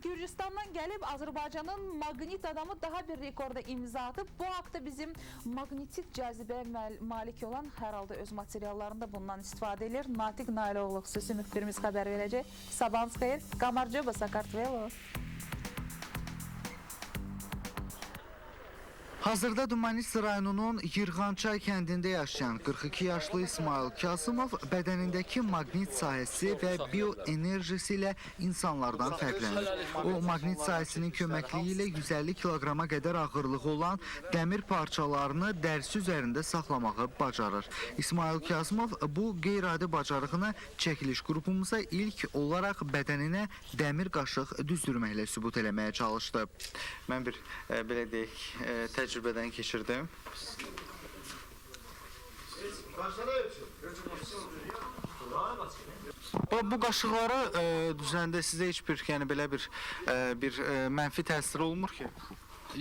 Gürcistandan gəlib Azərbaycanın maqnit adamı daha bir rekorda imza atıb. Bu haqda bizim maqnetik cazibeye malik olan hər halda öz materiallarında bundan istifadə edir. Natiq Nailoğlu xüsusi müxbirimiz xəbər verəcək. Sabahınız xeyir. Qamarcıba, Sakartvelo. Hazırda Dumanist rayonunun Yırğançay kəndində yaşayan 42 yaşlı İsmail Kasımov bədənindəki maqnit sahəsi və bioenerjisi ilə insanlardan fərqlənir. O, maqnit sahəsinin köməkliyi ilə 150 kiloqrama qədər ağırlığı olan dəmir parçalarını dərsi üzərində saxlamağı bacarır. İsmail Kasımov bu qeyri-adi bacarığını çəkiliş qrupumuza ilk olaraq bədəninə dəmir qaşıq düzdürməklə sübut eləməyə çalışdı. Mən bir, belə deyək, təcrübədən keçirdim. Bu qaşıqları düzəndə sizə heç bir, yəni belə bir mənfi təsir olmur ki?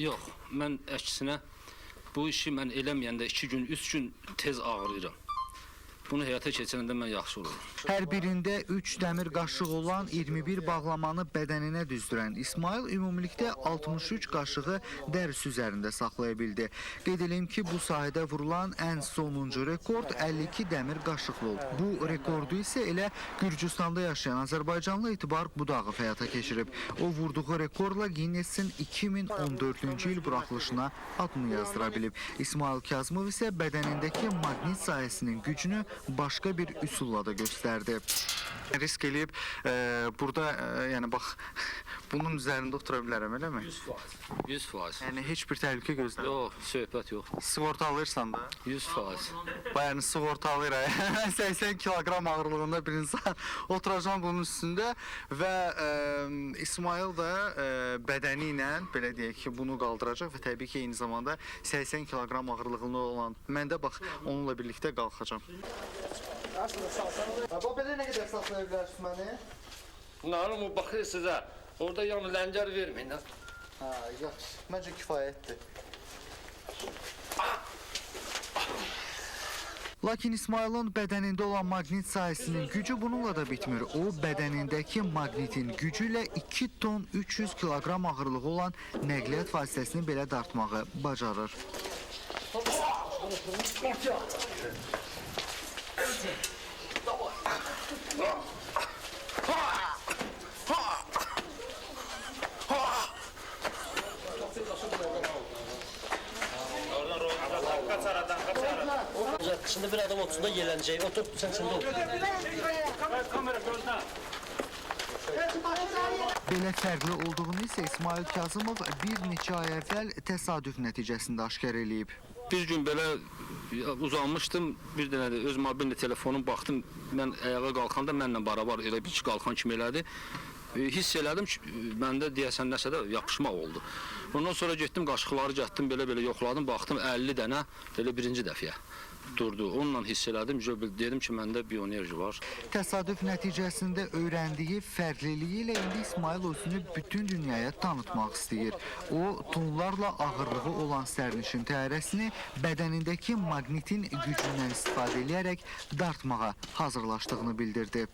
Yox, mən əksinə bu işi mən eləməyəndə 2 gün, 3 gün tez ağrıyıram. Bunu həyata keçirəndə mən yaxşı olurum. Hər birində 3 dəmir qaşıq olan 21 bağlamanı bədəninə düzdürən İsmail ümumilikdə 63 qaşığı dərisi üzərində saxlaya bildi. Qeyd edeyim ki, bu sahədə vurulan ən sonuncu rekord 52 dəmir qaşıqlı oldu. Bu rekordu isə elə Gürcüstanda yaşayan Azərbaycanlı Etibar Budağov həyata keçirib. O vurduğu rekordla Guinnessin 2014-cü il buraxılışına adını yazdıra bilib. İsmail Kasımov isə bədənindəki maqnit sahəsinin gücünü başqa bir üsulla da göstərdi. Risk eləyib, burada, yəni bax, bunun üzərində otura bilərəm, eləmi? 100%. 100%. Yəni heç bir təhlükə gözləmir. Yox, söhbət yox. Sığorta alırsan da? 100%. Yəni sığorta alır, 80 kiloqram ağırlığında bir insan oturacaq bunun üstündə və İsmail da bədəni ilə, belə deyək ki, bunu qaldıracaq və təbii ki, eyni zamanda 80 kiloqram ağırlığında olan mən də bax, onunla birlikdə qalxacam. Bu belə nə qədər saxlaya bilərsiniz məni? Nanım, o baxır sizə. Orada yanı ləngər verməyin. Hə, yaxşı. Məncə kifayətdir. Lakin İsmailin bədənində olan maqnit sahəsinin gücü bununla da bitmir. O, bədənindəki maqnitin gücü ilə 2 ton 300 kiloqram ağırlığı olan nəqliyyat vasitəsini belə dartmağı bacarır. Şimdi bir adam oturduğunda yelenecek. Otur sen şimdi otur. Belə fərqli olduğunu isə İsmail Kasımov bir neçə ay əvvəl təsadüf nəticəsində aşkar eləyib. Bir gün belə uzanmışdım, bir dənə də öz mobilni telefonum baxdım, mən ayağa qalxanda mənlə barabar elə bir qalxan kimi elədi. Hiss elədim ki, məndə deyəsən nəsə də yapışmaq oldu. Ondan sonra getdim, qaşıqları gətdim, belə yoxladım, baxdım 50 dənə, elə birinci dəfəyə durdu. Onunla hiss elədim, dedim ki, məndə bioenerji var. Təsadüf nəticəsində öyrəndiyi fərqliliyi ilə indi İsmail özünü bütün dünyaya tanıtmaq istəyir. O, tonlarla ağırlığı olan sərnişin təyyarəsini bədənindəki maqnitin gücündən istifadə edərək dartmağa hazırlaşdığını bildirdi.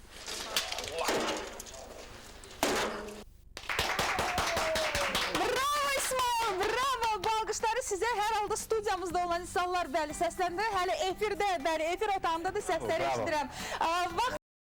Sizə hər halda studiyamızda olan insanlar bəli səsləndirir. Hələ efirdə, bəli, efir otağında da səsləri eşidirəm. Vaxt